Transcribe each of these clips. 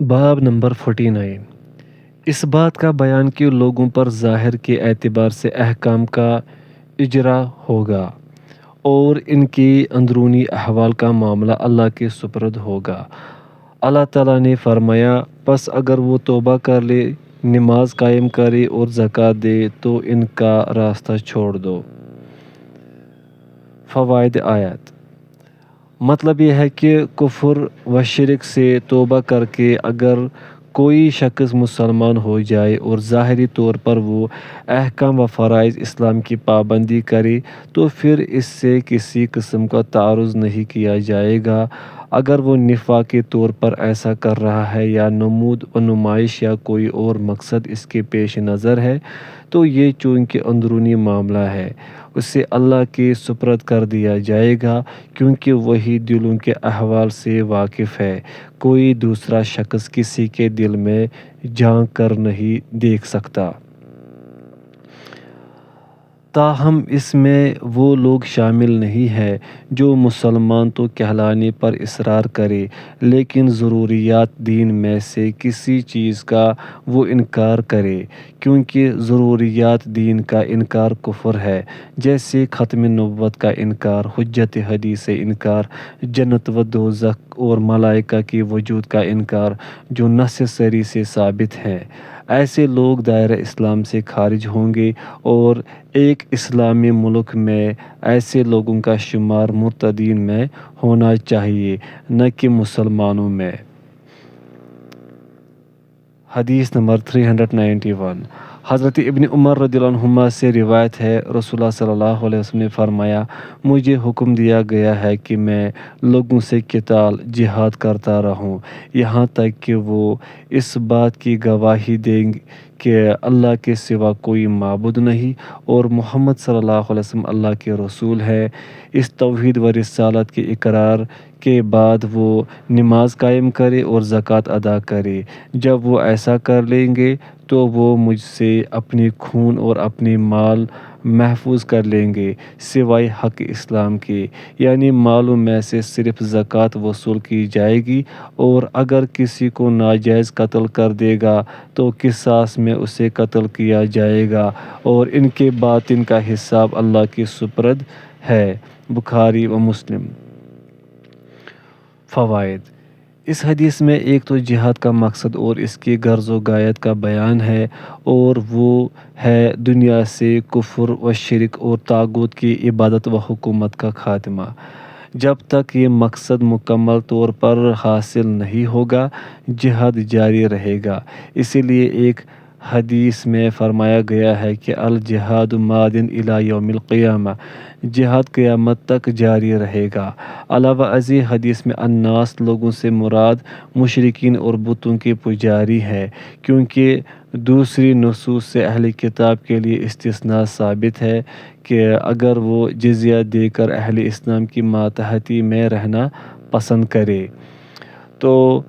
باب نمبر 49 اس بات کا بیان کہ لوگوں پر ظاہر کے اعتبار سے احکام کا اجرا ہوگا اور ان کے اندرونی احوال کا معاملہ اللہ کے سپرد ہوگا۔ اللہ تعالیٰ نے فرمایا، پس اگر وہ توبہ کر لے، نماز قائم کرے اور زکوٰۃ دے تو ان کا راستہ چھوڑ دو۔ فوائد آیت: مطلب یہ ہے کہ کفر و شرک سے توبہ کر کے اگر کوئی شخص مسلمان ہو جائے اور ظاہری طور پر وہ احکام و فرائض اسلام کی پابندی کرے تو پھر اس سے کسی قسم کا تعرض نہیں کیا جائے گا۔ اگر وہ نفاق کے طور پر ایسا کر رہا ہے یا نمود و نمائش یا کوئی اور مقصد اس کے پیش نظر ہے تو یہ چونکہ اندرونی معاملہ ہے، اسے اللہ کے سپرد کر دیا جائے گا، کیونکہ وہی دلوں کے احوال سے واقف ہے۔ کوئی دوسرا شخص کسی کے دل میں جھانک کر نہیں دیکھ سکتا۔ تاہم اس میں وہ لوگ شامل نہیں ہیں جو مسلمان تو کہلانے پر اصرار کرے لیکن ضروریات دین میں سے کسی چیز کا وہ انکار کرے، کیونکہ ضروریات دین کا انکار کفر ہے، جیسے ختم نبوت کا انکار، حجت حدیث سے انکار، جنت و دوزخ اور ملائکہ کے وجود کا انکار جو نص صریح سے ثابت ہیں۔ ایسے لوگ دائرہ اسلام سے خارج ہوں گے اور ایک اسلامی ملک میں ایسے لوگوں کا شمار مرتدین میں ہونا چاہیے، نہ کہ مسلمانوں میں۔ حدیث نمبر 391 حضرت ابن عمر رضی اللہ عنہما سے روایت ہے، رسول اللہ صلی اللہ علیہ وسلم نے فرمایا، مجھے حکم دیا گیا ہے کہ میں لوگوں سے قتال جہاد کرتا رہوں یہاں تک کہ وہ اس بات کی گواہی دیں کہ اللہ کے سوا کوئی معبود نہیں اور محمد صلی اللہ علیہ وسلم اللہ کے رسول ہے۔ اس توحید و رسالت کے اقرار کے بعد وہ نماز قائم کرے اور زکوٰۃ ادا کرے۔ جب وہ ایسا کر لیں گے تو وہ مجھ سے اپنے خون اور اپنے مال محفوظ کر لیں گے سوائے حق اسلام کے، یعنی مالوں میں سے صرف زکوٰۃ وصول کی جائے گی، اور اگر کسی کو ناجائز قتل کر دے گا تو قصاص میں اسے قتل کیا جائے گا اور ان کے باطن کا حساب اللہ کے سپرد ہے۔ بخاری و مسلم۔ فوائد: اس حدیث میں ایک تو جہاد کا مقصد اور اس کی غرض و غایت کا بیان ہے، اور وہ ہے دنیا سے کفر و شرک اور طاغوت کی عبادت و حکومت کا خاتمہ۔ جب تک یہ مقصد مکمل طور پر حاصل نہیں ہوگا، جہاد جاری رہے گا۔ اسی لیے ایک حدیث میں فرمایا گیا ہے کہ الجہاد ماضٍ الی یوم القیامہ، جہاد قیامت تک جاری رہے گا۔ علاوہ ازیں حدیث میں الناس، لوگوں سے مراد مشرکین اور بتوں کے پجاری ہیں، کیونکہ دوسری نصوص سے اہل کتاب کے لیے استثناء ثابت ہے کہ اگر وہ جزیہ دے کر اہل اسلام کی ماتحتی میں رہنا پسند کرے تو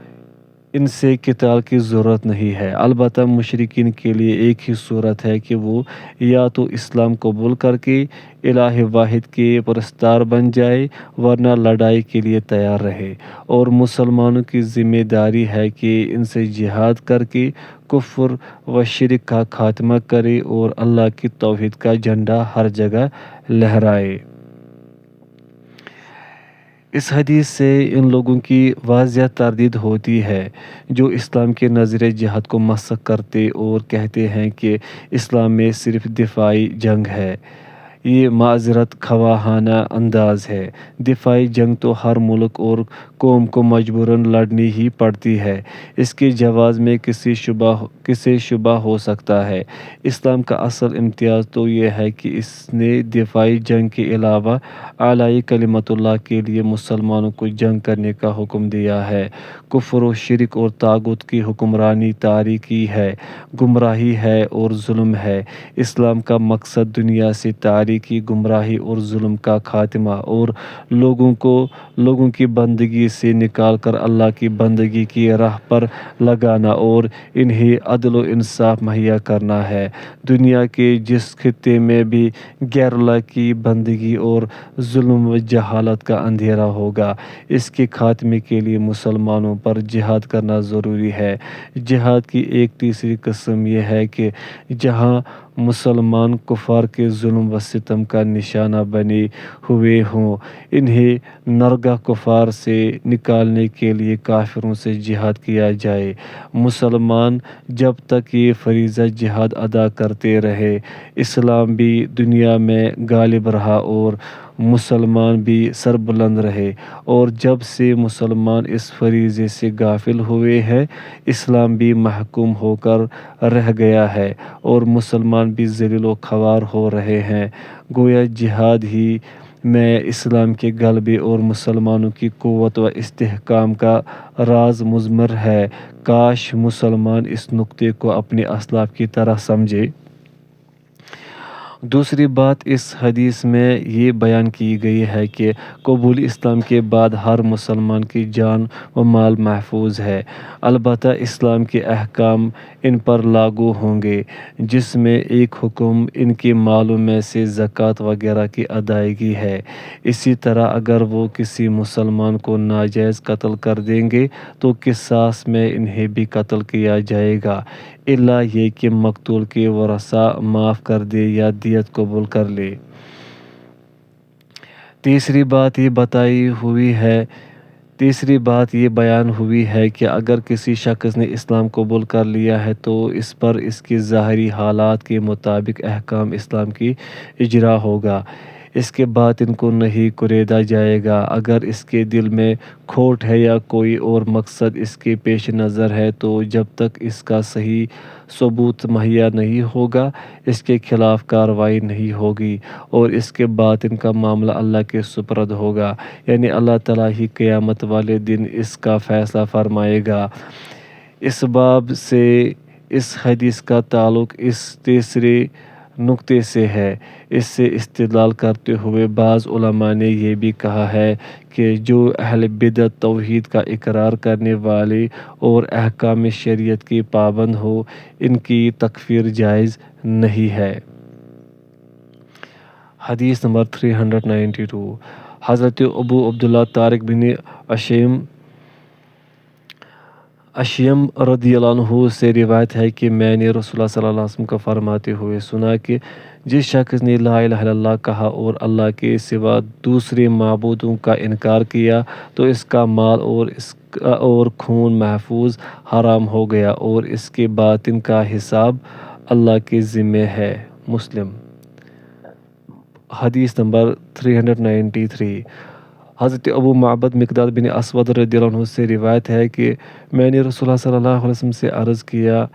ان سے قتال کی ضرورت نہیں ہے۔ البتہ مشرکین کے لیے ایک ہی صورت ہے کہ وہ یا تو اسلام قبول کر کے الہ واحد کے پرستار بن جائے ورنہ لڑائی کے لیے تیار رہے، اور مسلمانوں کی ذمہ داری ہے کہ ان سے جہاد کر کے کفر و شرک کا خاتمہ کرے اور اللہ کی توحید کا جھنڈا ہر جگہ لہرائے۔ اس حدیث سے ان لوگوں کی واضح تردید ہوتی ہے جو اسلام کے نظریہ جہاد کو مسخ کرتے اور کہتے ہیں کہ اسلام میں صرف دفاعی جنگ ہے۔ یہ معذرت خواہانہ انداز ہے۔ دفاعی جنگ تو ہر ملک اور قوم کو مجبوراً لڑنی ہی پڑتی ہے، اس کے جواز میں کسے شبہ ہو سکتا ہے؟ اسلام کا اصل امتیاز تو یہ ہے کہ اس نے دفاعی جنگ کے علاوہ اعلائی کلمت اللہ کے لیے مسلمانوں کو جنگ کرنے کا حکم دیا ہے۔ کفر و شرک اور طاغوت کی حکمرانی تاریکی ہے، گمراہی ہے اور ظلم ہے۔ اسلام کا مقصد دنیا سے تاریکی، گمراہی اور ظلم کا خاتمہ اور لوگوں کی بندگی سے نکال کر اللہ کی بندگی کی راہ پر لگانا اور انہیں عدل و انصاف مہیا کرنا ہے۔ دنیا کے جس خطے میں بھی غیر اللہ کی بندگی اور ظلم و جہالت کا اندھیرا ہوگا، اس کے خاتمے کے لیے مسلمانوں پر جہاد کرنا ضروری ہے۔ جہاد کی ایک تیسری قسم یہ ہے کہ جہاں مسلمان کفار کے ظلم و ستم کا نشانہ بنے ہوئے ہوں، انہیں نرگا کفار سے نکالنے کے لیے کافروں سے جہاد کیا جائے۔ مسلمان جب تک یہ فریضہ جہاد ادا کرتے رہے، اسلام بھی دنیا میں غالب رہا اور مسلمان بھی سربلند رہے، اور جب سے مسلمان اس فریضے سے غافل ہوئے ہیں، اسلام بھی محکوم ہو کر رہ گیا ہے اور مسلمان بھی ذلیل و خوار ہو رہے ہیں۔ گویا جہاد ہی میں اسلام کے غلبے اور مسلمانوں کی قوت و استحکام کا راز مضمر ہے۔ کاش مسلمان اس نکتے کو اپنے اسلاف کی طرح سمجھے۔ دوسری بات اس حدیث میں یہ بیان کی گئی ہے کہ قبول اسلام کے بعد ہر مسلمان کی جان و مال محفوظ ہے، البتہ اسلام کے احکام ان پر لاگو ہوں گے، جس میں ایک حکم ان کے مالوں میں سے زکوٰۃ وغیرہ کی ادائیگی ہے۔ اسی طرح اگر وہ کسی مسلمان کو ناجائز قتل کر دیں گے تو قصاص میں انہیں بھی قتل کیا جائے گا، الا یہ کہ مقتول کے ورثاء معاف کر دے یا دیت قبول کر لے۔ تیسری بات یہ بیان ہوئی ہے کہ اگر کسی شخص نے اسلام قبول کر لیا ہے تو اس پر اس کی ظاہری حالات کے مطابق احکام اسلام کی اجرا ہوگا، اس کے باطن کو نہیں کریدا جائے گا۔ اگر اس کے دل میں کھوٹ ہے یا کوئی اور مقصد اس کے پیش نظر ہے تو جب تک اس کا صحیح ثبوت مہیا نہیں ہوگا، اس کے خلاف کارروائی نہیں ہوگی اور اس کے باطن کا معاملہ اللہ کے سپرد ہوگا، یعنی اللہ تعالیٰ ہی قیامت والے دن اس کا فیصلہ فرمائے گا۔ اس باب سے اس حدیث کا تعلق اس تیسرے نکتے سے ہے۔ اس سے استدلال کرتے ہوئے بعض علماء نے یہ بھی کہا ہے کہ جو اہل بدعت توحید کا اقرار کرنے والے اور احکام شریعت کے پابند ہو، ان کی تکفیر جائز نہیں ہے۔ حدیث نمبر 392 حضرت ابو عبداللہ طارق بن اشیم رضی اللہ عنہ سے روایت ہے کہ میں نے رسول اللہ صلی اللہ علیہ وسلم کا فرماتے ہوئے سنا کہ جس شخص نے لا الہ الا اللہ کہا اور اللہ کے سوا دوسرے معبودوں کا انکار کیا تو اس کا مال اور خون محفوظ حرام ہو گیا اور اس کے باطن کا حساب اللہ کے ذمہ ہے۔ مسلم۔ حدیث نمبر 393 حضرت ابو معبد مقداد بن اسود رضی اللہ عنہ سے روایت ہے کہ میں نے رسول اللہ صلی اللہ علیہ وسلم سے عرض کیا،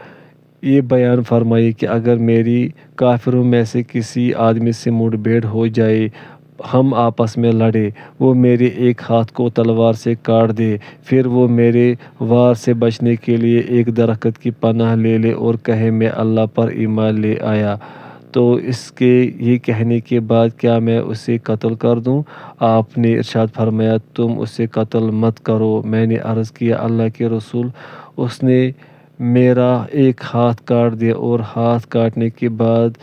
یہ بیان فرمائیے کہ اگر میری کافروں میں سے کسی آدمی سے مڈ بھیڑ ہو جائے، ہم آپس میں لڑے، وہ میرے ایک ہاتھ کو تلوار سے کاٹ دے، پھر وہ میرے وار سے بچنے کے لیے ایک درخت کی پناہ لے لے اور کہے میں اللہ پر ایمان لے آیا، تو اس کے یہ کہنے کے بعد کیا میں اسے قتل کر دوں؟ آپ نے ارشاد فرمایا، تم اسے قتل مت کرو۔ میں نے عرض کیا، اللہ کے رسول، اس نے میرا ایک ہاتھ کاٹ دیا اور ہاتھ کاٹنے کے بعد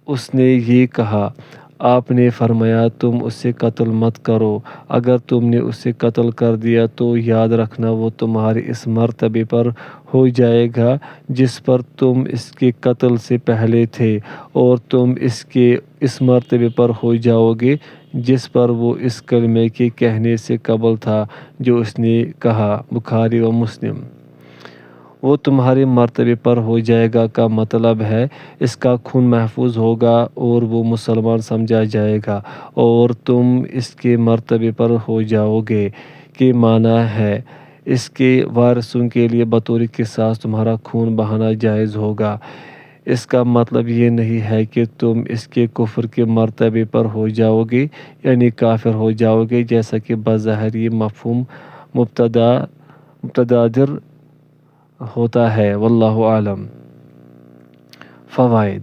اس نے یہ کہا۔ آپ نے فرمایا، تم اسے قتل مت کرو، اگر تم نے اسے قتل کر دیا تو یاد رکھنا وہ تمہارے اس مرتبے پر ہو جائے گا جس پر تم اس کے قتل سے پہلے تھے، اور تم اس کے اس مرتبے پر ہو جاؤ گے جس پر وہ اس کلمے کے کہنے سے قبل تھا جو اس نے کہا۔ بخاری و مسلم۔ وہ تمہارے مرتبے پر ہو جائے گا کا مطلب ہے اس کا خون محفوظ ہوگا اور وہ مسلمان سمجھا جائے گا، اور تم اس کے مرتبے پر ہو جاؤ گے کے معنی ہے اس کے وارثوں کے لیے بطور قصاص تمہارا خون بہانا جائز ہوگا۔ اس کا مطلب یہ نہیں ہے کہ تم اس کے کفر کے مرتبے پر ہو جاؤ گے، یعنی کافر ہو جاؤ گے، جیسا کہ بظاہر یہ مفہوم متبادر ہوتا ہے۔ واللہ اعلم۔ فوائد: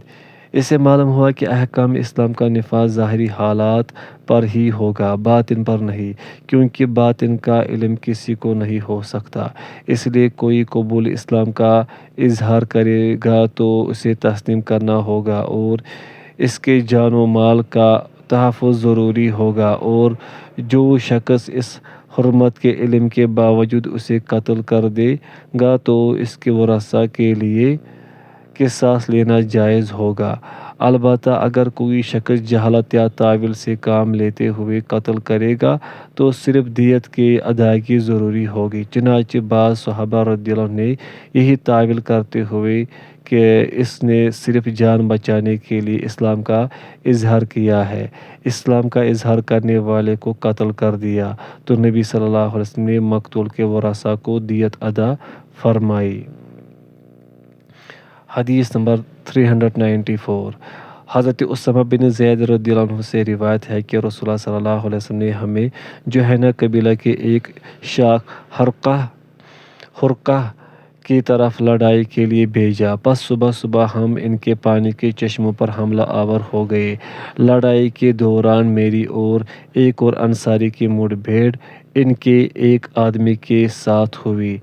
اس سے معلوم ہوا کہ احکام اسلام کا نفاذ ظاہری حالات پر ہی ہوگا، باطن پر نہیں، کیونکہ باطن کا علم کسی کو نہیں ہو سکتا۔ اس لیے کوئی قبول اسلام کا اظہار کرے گا تو اسے تسلیم کرنا ہوگا اور اس کے جان و مال کا تحفظ ضروری ہوگا، اور جو شخص اس حرمت کے علم کے باوجود اسے قتل کر دے گا تو اس کے ورثاء کے لیے قصاص لینا جائز ہوگا۔ البتہ اگر کوئی شخص جہالت یا تاویل سے کام لیتے ہوئے قتل کرے گا تو صرف دیت کی ادائیگی ضروری ہوگی۔ چنانچہ بعض صحابہ رضی اللہ عنہ نے یہی تاویل کرتے ہوئے کہ اس نے صرف جان بچانے کے لیے اسلام کا اظہار کیا ہے، اسلام کا اظہار کرنے والے کو قتل کر دیا، تو نبی صلی اللہ علیہ وسلم نے مقتول کے ورثاء کو دیت ادا فرمائی۔ حدیث نمبر 394۔ حضرت اسامہ بن زید رضی اللہ عنہ سے روایت ہے کہ رسول اللہ صلی اللہ علیہ وسلم نے ہمیں جہینہ قبیلہ کے ایک شاخ حرقہ کی طرف لڑائی کے لیے بھیجا، پس صبح صبح ہم ان کے پانی کے چشموں پر حملہ آور ہو گئے۔ لڑائی کے دوران میری اور ایک اور انصاری کی مڈ بھیڑ ان کے ایک آدمی کے ساتھ ہوئی،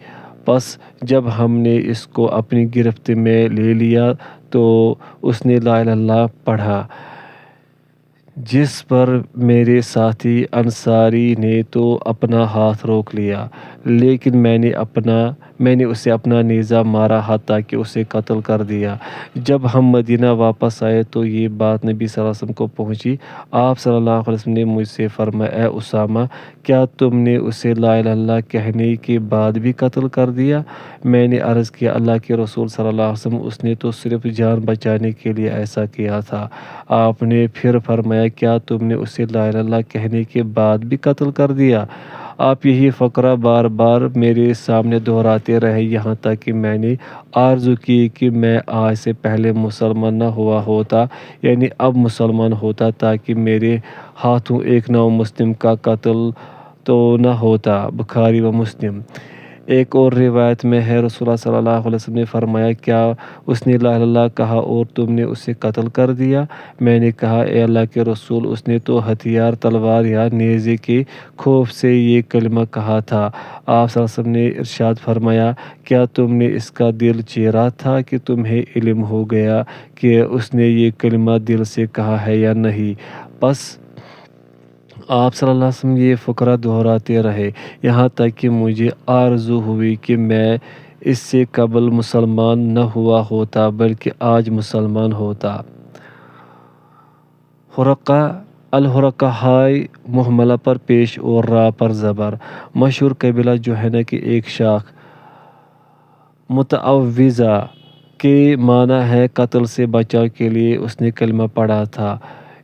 پس جب ہم نے اس کو اپنی گرفت میں لے لیا تو اس نے لا الہ الا اللہ پڑھا، جس پر میرے ساتھی انصاری نے تو اپنا ہاتھ روک لیا، لیکن میں نے اسے اپنا نیزہ مارا حتیٰ کہ اسے قتل کر دیا۔ جب ہم مدینہ واپس آئے تو یہ بات نبی صلی اللہ علیہ وسلم کو پہنچی۔ آپ صلی اللہ علیہ وسلم نے مجھ سے فرمایا، اے اسامہ، کیا تم نے اسے لا الہ الا اللہ کہنے کے بعد بھی قتل کر دیا؟ میں نے عرض کیا، اللہ کے رسول صلی اللہ علیہ وسلم، اس نے تو صرف جان بچانے کے لیے ایسا کیا تھا۔ آپ نے پھر فرمایا، کیا تم نے اسے لا الہ الا اللہ کہنے کے بعد بھی قتل کر دیا؟ آپ یہی فقرہ بار بار میرے سامنے دہراتے رہے، یہاں تک کہ میں نے آرزو کی کہ میں آج سے پہلے مسلمان نہ ہوا ہوتا، یعنی اب مسلمان ہوتا، تاکہ میرے ہاتھوں ایک نو مسلم کا قتل تو نہ ہوتا۔ بخاری و مسلم۔ ایک اور روایت میں ہے، رسول اللہ صلی اللہ علیہ وسلم نے فرمایا، کیا اس نے لا الہ الا اللہ کہا اور تم نے اسے قتل کر دیا؟ میں نے کہا، اے اللہ کے رسول، اس نے تو ہتھیار، تلوار یا نیزے کے خوف سے یہ کلمہ کہا تھا۔ آپ صلی اللہ علیہ وسلم نے ارشاد فرمایا، کیا تم نے اس کا دل چیرا تھا کہ تمہیں علم ہو گیا کہ اس نے یہ کلمہ دل سے کہا ہے یا نہیں؟ پس آپ صلی اللہ علیہ وسلم یہ فقرہ دہراتے رہے، یہاں تک کہ مجھے آرزو ہوئی کہ میں اس سے قبل مسلمان نہ ہوا ہوتا بلکہ آج مسلمان ہوتا۔ حرقہ، الحرقہ ہائے مہملہ پر پیش اور را پر زبر۔ مشہور قبیلہ جہینہ کی ایک شاخ متعوذہ کے معنی ہے قتل سے بچاؤ کے لیے اس نے کلمہ پڑھا تھا،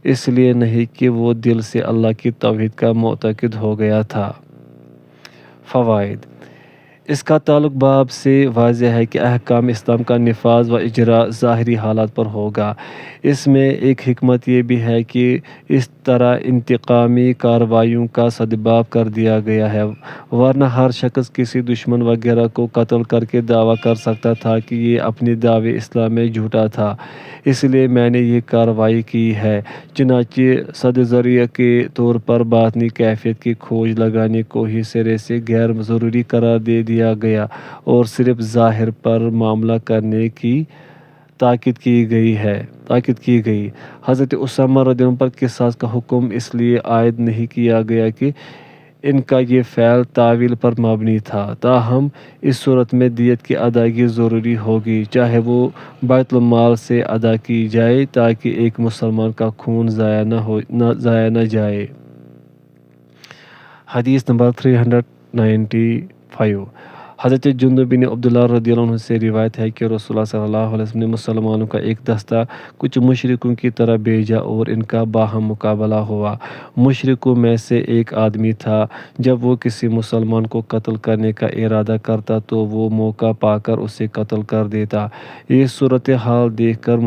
اس لیے نہیں کہ وہ دل سے اللہ کی توحید کا معتقد ہو گیا تھا۔ فوائد۔ اس کا تعلق باب سے واضح ہے کہ احکام اسلام کا نفاذ و اجراء ظاہری حالات پر ہوگا۔ اس میں ایک حکمت یہ بھی ہے کہ اس طرح انتقامی کارروائیوں کا سدباب کر دیا گیا ہے، ورنہ ہر شخص کسی دشمن وغیرہ کو قتل کر کے دعویٰ کر سکتا تھا کہ یہ اپنے دعوے اسلام میں جھوٹا تھا، اس لیے میں نے یہ کارروائی کی ہے۔ چنانچہ صد ذریعہ کے طور پر باطنی کیفیت کی کھوج لگانے کو ہی سرے سے غیر ضروری قرار دے دیا گیا اور صرف ظاہر پر معاملہ کرنے کی تاکید کی گئی۔ حضرت اسامہ رضی اللہ عنہ پر قصاص کا حکم اس لیے عائد نہیں کیا گیا کہ ان کا یہ فعل تاویل پر مبنی تھا، تاہم اس صورت میں دیت کی ادائیگی ضروری ہوگی، چاہے وہ بیت المال سے ادا کی جائے، تاکہ ایک مسلمان کا خون ضائع نہ جائے۔ حدیث نمبر 395۔ حضرت جندب بن عبداللہ رضی اللہ عنہ سے روایت ہے کہ رسول اللہ صلی اللہ علیہ وسلم نے مسلمانوں کا ایک دستہ کچھ مشرکوں کی طرح بھیجا اور ان کا باہم مقابلہ ہوا۔ مشرکوں میں سے ایک آدمی تھا، جب وہ کسی مسلمان کو قتل کرنے کا ارادہ کرتا تو وہ موقع پا کر اسے قتل کر دیتا۔ یہ صورتحال دیکھ کر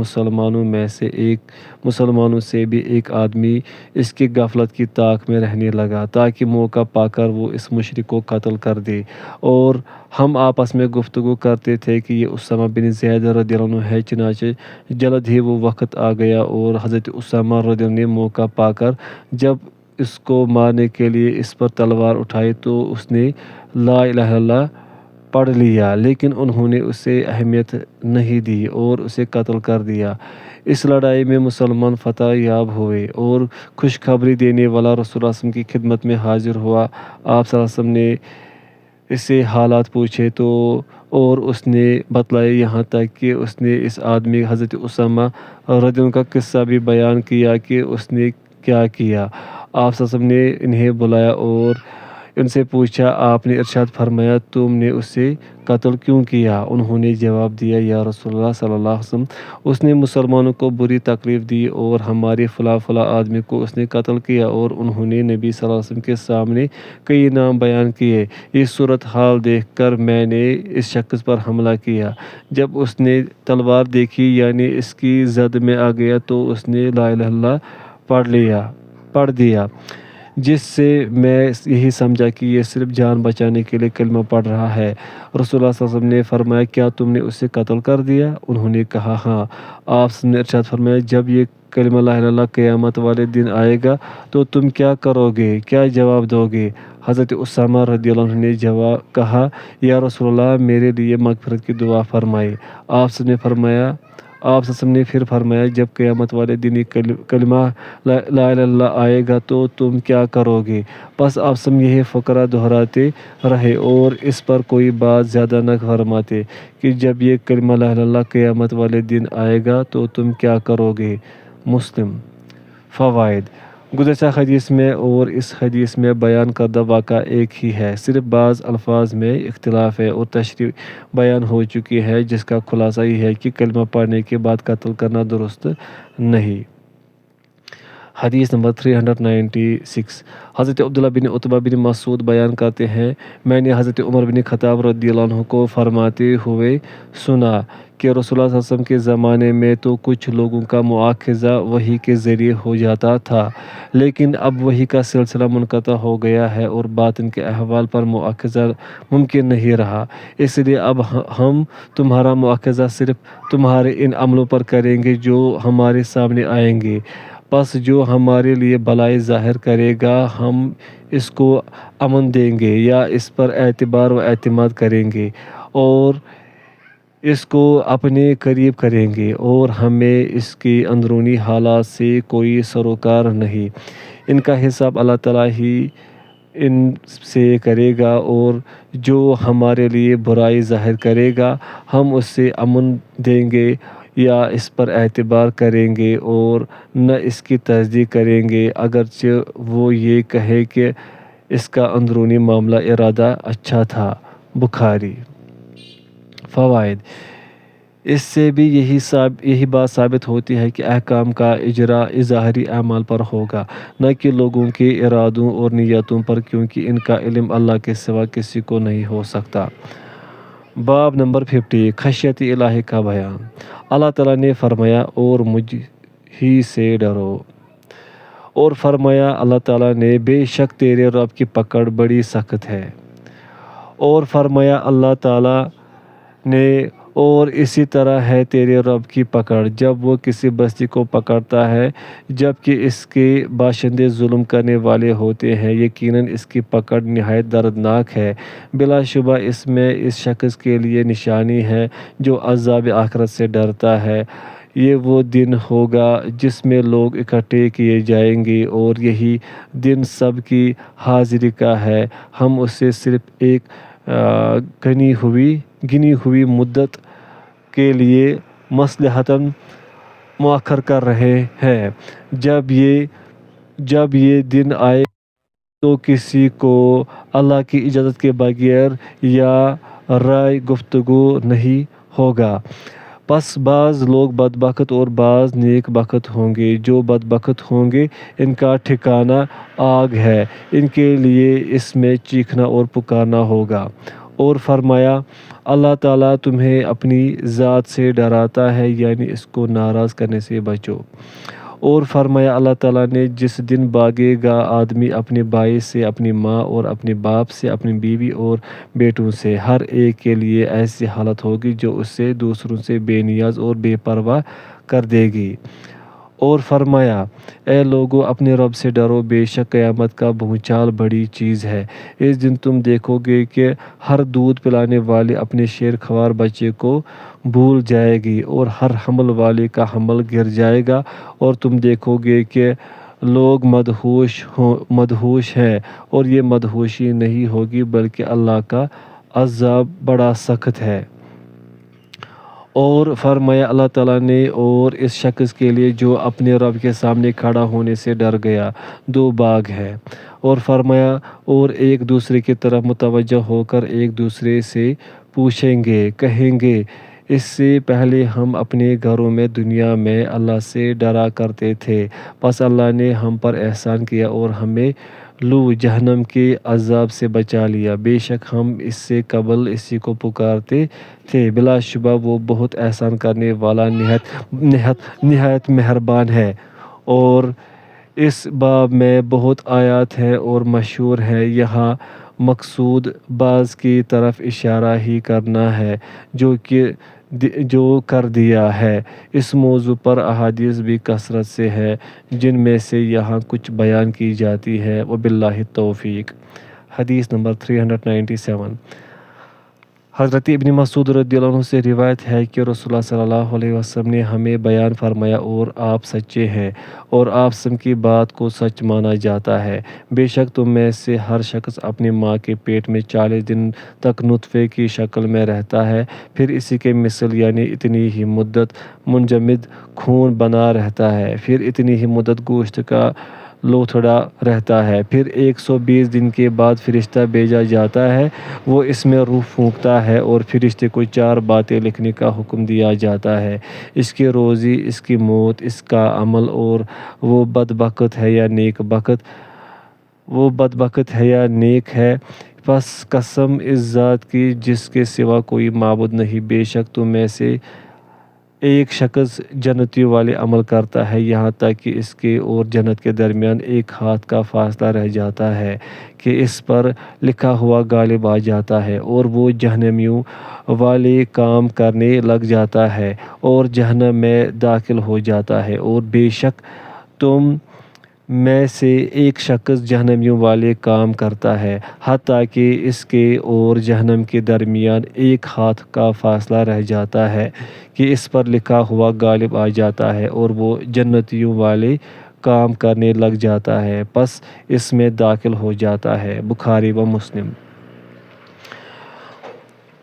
مسلمانوں سے بھی ایک آدمی اس کی غفلت کی طاق میں رہنے لگا تاکہ موقع پا کر وہ اس مشرک کو قتل کر دے، اور ہم آپس میں گفتگو کرتے تھے کہ یہ اسامہ بن زید رضی اللہ عنہ ہے۔ چنانچہ جلد ہی وہ وقت آ گیا اور حضرت اسامہ رضی اللہ عنہ نے موقع پا کر جب اس کو مارنے کے لیے اس پر تلوار اٹھائی تو اس نے لا الہ الا اللہ پڑھ لیا، لیکن انہوں نے اسے اہمیت نہیں دی اور اسے قتل کر دیا۔ اس لڑائی میں مسلمان فتح یاب ہوئے اور خوشخبری دینے والا رسول اللہ صلی اللہ علیہ وسلم کی خدمت میں حاضر ہوا۔ آپ صلی اللہ علیہ وسلم نے اس سے حالات پوچھے تو اور اس نے بتلائے، یہاں تک کہ اس نے اس آدمی حضرت اسامہ رضی اللہ عنہ کا قصہ بھی بیان کیا کہ اس نے کیا کیا۔ آپ صلی اللہ علیہ وسلم نے انہیں بلایا اور ان سے پوچھا، آپ نے ارشاد فرمایا تم نے اسے قتل کیوں کیا؟ انہوں نے جواب دیا، یا رسول اللہ صلی اللہ علیہ وسلم، اس نے مسلمانوں کو بری تکلیف دی اور ہمارے فلاں فلاں آدمی کو اس نے قتل کیا، اور انہوں نے نبی صلی اللہ علیہ وسلم کے سامنے کئی نام بیان کیے۔ یہ صورتحال دیکھ کر میں نے اس شخص پر حملہ کیا۔ جب اس نے تلوار دیکھی یعنی اس کی زد میں آ گیا تو اس نے لا الہ الا اللہ پڑھ دیا، جس سے میں یہی سمجھا کہ یہ صرف جان بچانے کے لیے کلمہ پڑھ رہا ہے۔ رسول اللہ صلی اللہ علیہ وسلم نے فرمایا، کیا تم نے اسے قتل کر دیا؟ انہوں نے کہا ہاں۔ آپ نے ارشاد فرمایا، جب یہ کلمہ لا الہ الا اللہ قیامت والے دن آئے گا تو تم کیا کرو گے، کیا جواب دو گے؟ حضرت اسامہ رضی اللہ عنہ نے کہا، یا رسول اللہ میرے لیے مغفرت کی دعا فرمائے۔ آپ صلی اللہ علیہ وسلم نے پھر فرمایا، جب قیامت والے دن یہ کلمہ لا الہ الا اللہ آئے گا تو تم کیا کرو گے؟ بس آپ سب یہ فقرہ دہراتے رہے اور اس پر کوئی بات زیادہ نہ فرماتے کہ جب یہ کلمہ لا الہ الا اللہ قیامت والے دن آئے گا تو تم کیا کرو گے۔ مسلم۔ فوائد۔ گزشتہ حدیث میں اور اس حدیث میں بیان کردہ واقعہ ایک ہی ہے، صرف بعض الفاظ میں اختلاف ہے اور تشریح بیان ہو چکی ہے، جس کا خلاصہ یہ ہے کہ کلمہ پڑھنے کے بعد قتل کرنا درست نہیں۔ حدیث نمبر 396۔ حضرت عبداللہ بن عتبہ بن مسعود بیان کرتے ہیں، میں نے حضرت عمر بن خطاب رضی اللہ عنہ کو فرماتے ہوئے سنا کہ رسول اللہ صلی اللہ علیہ وسلم کے زمانے میں تو کچھ لوگوں کا مواخذہ وحی کے ذریعے ہو جاتا تھا، لیکن اب وحی کا سلسلہ منقطع ہو گیا ہے اور باطن کے احوال پر مواخذہ ممکن نہیں رہا، اس لیے اب ہم تمہارا مواخذہ صرف تمہارے ان عملوں پر کریں گے جو ہمارے سامنے آئیں گے، پس جو ہمارے لیے بھلائی ظاہر کرے گا ہم اس کو امن دیں گے یا اس پر اعتبار و اعتماد کریں گے اور اس کو اپنے قریب کریں گے، اور ہمیں اس کے اندرونی حالات سے کوئی سروکار نہیں۔ ان کا حساب اللہ تعالیٰ ہی ان سے کرے گا، اور جو ہمارے لیے برائی ظاہر کرے گا ہم اس سے امن دیں گے یا اس پر اعتبار کریں گے اور نہ اس کی تصدیق کریں گے، اگرچہ وہ یہ کہے کہ اس کا اندرونی معاملہ ارادہ اچھا تھا۔ بخاری۔ فوائد۔ اس سے بھی یہی بات ثابت ہوتی ہے کہ احکام کا اجرا ظاہری اعمال پر ہوگا، نہ کہ لوگوں کے ارادوں اور نیتوں پر، کیونکہ ان کا علم اللہ کے سوا کسی کو نہیں ہو سکتا۔ باب نمبر 50۔ خشیت الہی کا بیان۔ اللہ تعالیٰ نے فرمایا، اور مجھ ہی سے ڈرو، اور فرمایا اللہ تعالیٰ نے، بے شک تیرے رب کی پکڑ بڑی سخت ہے، اور فرمایا اللہ تعالیٰ نے، اور اسی طرح ہے تیرے رب کی پکڑ جب وہ کسی بستی کو پکڑتا ہے جبکہ اس کے باشندے ظلم کرنے والے ہوتے ہیں، یقیناً اس کی پکڑ نہایت دردناک ہے، بلا شبہ اس میں اس شخص کے لیے نشانی ہے جو عذاب آخرت سے ڈرتا ہے۔ یہ وہ دن ہوگا جس میں لوگ اکٹھے کیے جائیں گے اور یہی دن سب کی حاضری کا ہے، ہم اسے صرف ایک گنی ہوئی مدت کے لیے مصلحتاً مؤخر کر رہے ہیں۔ جب یہ دن آئے تو کسی کو اللہ کی اجازت کے بغیر یا رائے گفتگو نہیں ہوگا، پس بعض لوگ بدبخت اور بعض نیک بخت ہوں گے۔ جو بدبخت ہوں گے ان کا ٹھکانہ آگ ہے، ان کے لیے اس میں چیخنا اور پکارنا ہوگا۔ اور فرمایا اللہ تعالیٰ تمہیں اپنی ذات سے ڈراتا ہے، یعنی اس کو ناراض کرنے سے بچو۔ اور فرمایا اللہ تعالیٰ نے، جس دن بھاگے گا آدمی اپنے بھائی سے، اپنی ماں اور اپنے باپ سے، اپنی بیوی اور بیٹوں سے، ہر ایک کے لیے ایسی حالت ہوگی جو اسے دوسروں سے بے نیاز اور بے پرواہ کر دے گی۔ اور فرمایا اے لوگو اپنے رب سے ڈرو، بے شک قیامت کا بھونچال بڑی چیز ہے۔ اس دن تم دیکھو گے کہ ہر دودھ پلانے والی اپنے شیر خوار بچے کو بھول جائے گی اور ہر حمل والے کا حمل گر جائے گا، اور تم دیکھو گے کہ لوگ مدہوش ہیں، اور یہ مدہوشی نہیں ہوگی بلکہ اللہ کا عذاب بڑا سخت ہے۔ اور فرمایا اللہ تعالیٰ نے اور اس شخص کے لیے جو اپنے رب کے سامنے کھڑا ہونے سے ڈر گیا 2 باغ ہیں، اور فرمایا اور ایک دوسرے کی طرف متوجہ ہو کر ایک دوسرے سے پوچھیں گے، کہیں گے اس سے پہلے ہم اپنے گھروں میں دنیا میں اللہ سے ڈرا کرتے تھے، پس اللہ نے ہم پر احسان کیا اور ہمیں جہنم کے عذاب سے بچا لیا، بے شک ہم اس سے قبل اسی کو پکارتے تھے، بلا شبہ وہ بہت احسان کرنے والا نہایت مہربان ہے۔ اور اس باب میں بہت آیات ہیں اور مشہور ہیں، یہاں مقصود بعض کی طرف اشارہ ہی کرنا ہے جو کر دیا ہے۔ اس موضوع پر احادیث بھی کثرت سے ہیں، جن میں سے یہاں کچھ بیان کی جاتی ہیں، وباللہ التوفیق۔ حدیث نمبر 397۔ حضرت ابن مسعود رضی اللہ عنہ سے روایت ہے کہ رسول اللہ صلی اللہ علیہ وسلم نے ہمیں بیان فرمایا اور آپ سچے ہیں اور آپ سب کی بات کو سچ مانا جاتا ہے۔ بے شک تم میں سے ہر شخص اپنی ماں کے پیٹ میں 40 دن تک نطفے کی شکل میں رہتا ہے، پھر اسی کے مثل یعنی اتنی ہی مدت منجمد خون بنا رہتا ہے، پھر اتنی ہی مدت گوشت کا لوتھڑا رہتا ہے، پھر 120 دن کے بعد فرشتہ بھیجا جاتا ہے، وہ اس میں روح پھونکتا ہے اور فرشتے کو 4 باتیں لکھنے کا حکم دیا جاتا ہے، اس کی روزی، اس کی موت، اس کا عمل، اور وہ بدبخت ہے یا نیک ہے۔ پس قسم اس ذات کی جس کے سوا کوئی معبود نہیں، بے شک تم میں سے ایک شخص جنتیوں والے عمل کرتا ہے، یہاں تک کہ اس کے اور جنت کے درمیان 1 ہاتھ کا فاصلہ رہ جاتا ہے کہ اس پر لکھا ہوا غالب آ جاتا ہے، اور وہ جہنمیوں والے کام کرنے لگ جاتا ہے اور جہنم میں داخل ہو جاتا ہے، اور بے شک تم میں سے ایک شخص جہنمیوں والے کام کرتا ہے، حتیٰ کہ اس کے اور جہنم کے درمیان 1 ہاتھ کا فاصلہ رہ جاتا ہے کہ اس پر لکھا ہوا غالب آ جاتا ہے اور وہ جنتیوں والے کام کرنے لگ جاتا ہے، پس اس میں داخل ہو جاتا ہے۔ بخاری و مسلم۔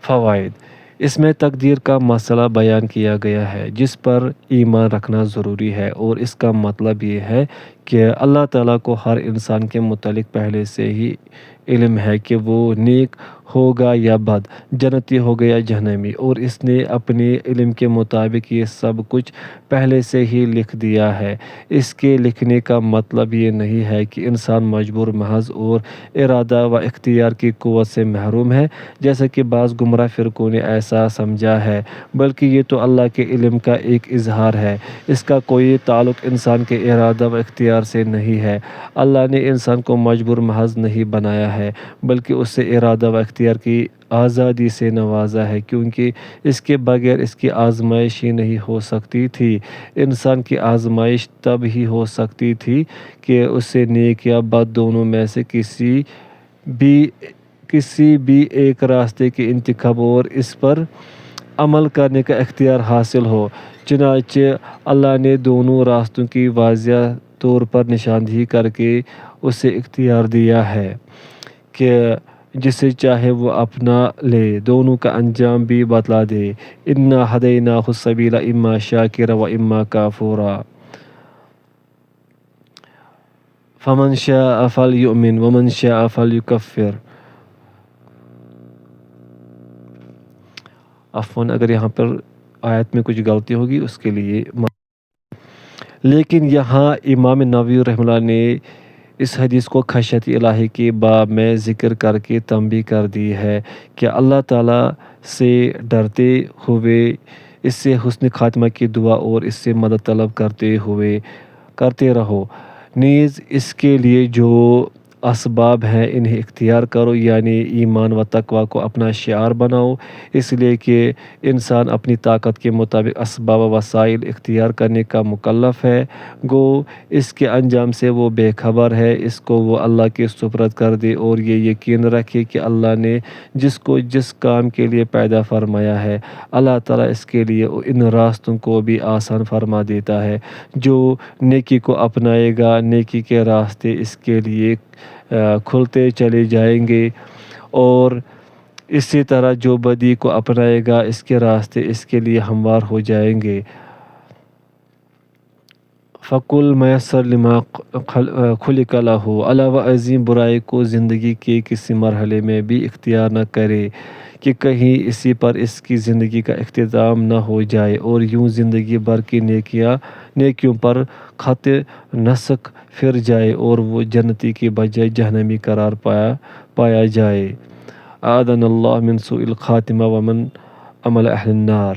فوائد: اس میں تقدیر کا مسئلہ بیان کیا گیا ہے جس پر ایمان رکھنا ضروری ہے، اور اس کا مطلب یہ ہے کہ اللہ تعالیٰ کو ہر انسان کے متعلق پہلے سے ہی علم ہے کہ وہ نیک ہوگا یا بد، جنتی ہوگا یا جہنمی، اور اس نے اپنے علم کے مطابق یہ سب کچھ پہلے سے ہی لکھ دیا ہے۔ اس کے لکھنے کا مطلب یہ نہیں ہے کہ انسان مجبور محض اور ارادہ و اختیار کی قوت سے محروم ہے، جیسا کہ بعض گمراہ فرقوں نے ایسا سمجھا ہے، بلکہ یہ تو اللہ کے علم کا ایک اظہار ہے، اس کا کوئی تعلق انسان کے ارادہ و اختیار سے نہیں ہے۔ اللہ نے انسان کو مجبور محض نہیں بنایا ہے، بلکہ اسے ارادہ و اختیار کی آزادی سے نوازا ہے، کیونکہ اس کے بغیر اس کی آزمائش ہی نہیں ہو سکتی تھی۔ انسان کی آزمائش تب ہی ہو سکتی تھی کہ اسے نیک یا بد دونوں میں سے کسی بھی ایک راستے کے انتخاب اور اس پر عمل کرنے کا اختیار حاصل ہو۔ چنانچہ اللہ نے دونوں راستوں کی واضح طور پر نشاندہی کر کے اسے اختیار دیا ہے کہ جسے چاہے وہ اپنا لے، دونوں کا انجام بھی بتلا دے۔ اِنَّا هَدَيْنَاهُ السَّبِيلَ إِمَّا شَاكِرًا وَإِمَّا كَفُورًا فَمَنْ شَاءَ فَلْيُؤْمِنْ وَمَنْ شَاءَ فَلْيُكَفِّرْ۔ عفواً اگر یہاں پر آیت میں کچھ غلطی ہوگی اس کے لیے لیکن یہاں امام نووی رحمہ اللہ نے اس حدیث کو خشیت الہی کے باب میں ذکر کر کے تنبیہ کر دی ہے کہ اللہ تعالیٰ سے ڈرتے ہوئے اس سے حسن خاتمہ کی دعا اور اس سے مدد طلب کرتے رہو، نیز اس کے لیے جو اسباب ہیں انہیں اختیار کرو، یعنی ایمان و تقوی کو اپنا شعار بناؤ، اس لیے کہ انسان اپنی طاقت کے مطابق اسباب و وسائل اختیار کرنے کا مکلف ہے، گو اس کے انجام سے وہ بے خبر ہے، اس کو وہ اللہ کے سپرد کر دے اور یہ یقین رکھے کہ اللہ نے جس کو جس کام کے لیے پیدا فرمایا ہے، اللہ تعالیٰ اس کے لیے ان راستوں کو بھی آسان فرما دیتا ہے۔ جو نیکی کو اپنائے گا، نیکی کے راستے اس کے لیے کھلتے چلے جائیں گے، اور اسی طرح جو بدی کو اپنائے گا اس کے راستے اس کے لیے ہموار ہو جائیں گے۔ فَكُلْ مَيَسَّرَ لِمَا خُلِقَ لَهُ، علاوہ ازیں برائی کو زندگی کے کسی مرحلے میں بھی اختیار نہ کرے کہ کہیں اسی پر اس کی زندگی کا اختتام نہ ہو جائے اور یوں زندگی بھر کی نیکیوں پر خط نسق پھر جائے اور وہ جنتی کی بجائے جہنمی قرار پایا جائے۔ اعاذنا اللہ من سوء الخاتمہ ومن عمل اہل النار۔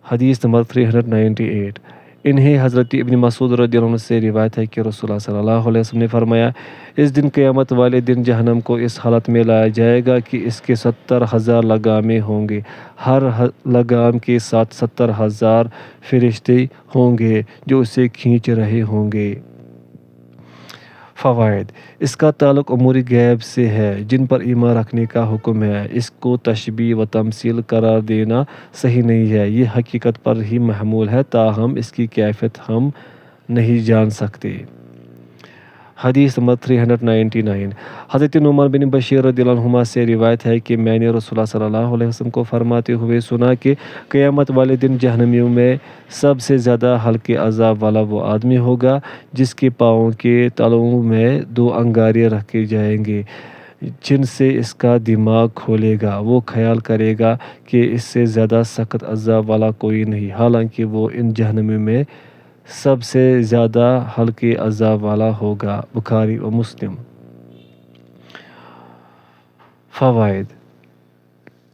حدیث نمبر 398۔ انہیں حضرت ابن مسعود رضی اللہ عنہ سے روایت ہے کہ رسول اللہ صلی اللہ علیہ وسلم نے فرمایا، اس دن قیامت والے دن جہنم کو اس حالت میں لایا جائے گا کہ اس کے 70,000 لگامیں ہوں گے، ہر لگام کے ساتھ 70,000 فرشتے ہوں گے جو اسے کھینچ رہے ہوں گے۔ فوائد: اس کا تعلق امور غیب سے ہے جن پر ایمان رکھنے کا حکم ہے، اس کو تشبیہ و تمثیل قرار دینا صحیح نہیں ہے، یہ حقیقت پر ہی محمول ہے تاہم اس کی کیفیت ہم نہیں جان سکتے۔ حدیث نمبر 399۔ حضرت نعمان بن بشیر رضی اللہ عنہما سے روایت ہے کہ میں نے رسول اللہ صلی اللہ علیہ وسلم کو فرماتے ہوئے سنا کہ قیامت والے دن جہنمیوں میں سب سے زیادہ ہلکے عذاب والا وہ آدمی ہوگا جس کے پاؤں کے تلوؤں میں 2 انگارے رکھے جائیں گے جن سے اس کا دماغ کھولے گا، وہ خیال کرے گا کہ اس سے زیادہ سخت عذاب والا کوئی نہیں، حالانکہ وہ ان جہنمیوں میں سب سے زیادہ ہلکے عذاب والا ہوگا۔ بخاری و مسلم۔ فوائد: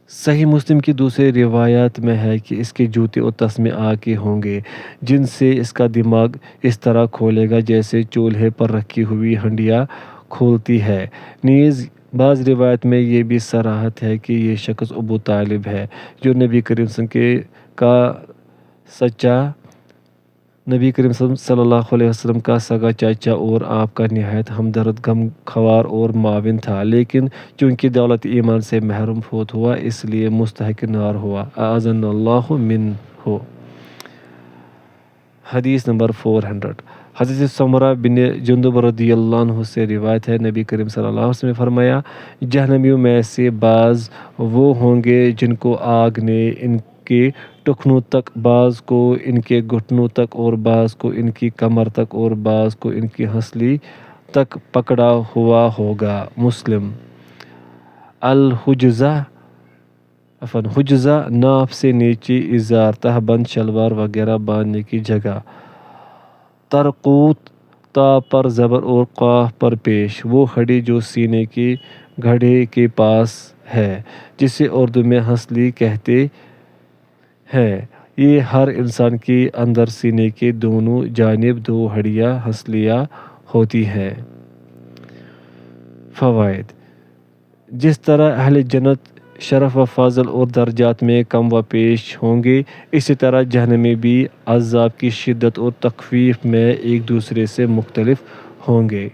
صحیح مسلم کی دوسری روایت میں ہے کہ اس کے جوتے اور تسمے آگ کے ہوں گے جن سے اس کا دماغ اس طرح کھولے گا جیسے چولہے پر رکھی ہوئی ہنڈیاں کھولتی ہے۔ نیز بعض روایت میں یہ بھی صراحت ہے کہ یہ شخص ابو طالب ہے جو نبی کریم صلی اللہ علیہ وسلم کا سگا چاچا اور آپ کا نہایت ہمدرد، غم خوار اور معاون تھا، لیکن چونکہ دولت ایمان سے محروم فوت ہوا اس لیے مستحق نار ہوا۔ اعاذنا اللہ منہ۔ حدیث نمبر 400۔ حضرت سمرہ بن جندب رضی اللہ عنہ سے روایت ہے، نبی کریم صلی اللہ علیہ وسلم نے فرمایا، جہنمیوں میں سے بعض وہ ہوں گے جن کو آگ نے ان کے ٹخنوں تک، بعض کو ان کے گھٹنوں تک اور بعض کو ان کی کمر تک اور بعض کو ان کی ہنسلی تک پکڑا ہوا ہوگا۔ مسلم۔ حجزہ ناف سے نیچے ازار، تہبند، شلوار وغیرہ باندھنے کی جگہ۔ ترقوت، تا پر زبر اور قاف پر پیش، وہ ہڈی جو سینے کے گڑھے کے پاس ہے جسے اردو میں ہنسلی کہتے ہیں۔ یہ ہر انسان کے اندر سینے کے دونوں جانب 2 ہڈیاں ہنسلیاں ہوتی ہیں۔ فوائد: جس طرح اہل جنت شرف و فضل اور درجات میں کم و پیش ہوں گے، اسی طرح جہنمی بھی عذاب کی شدت اور تخفیف میں ایک دوسرے سے مختلف ہوں گے۔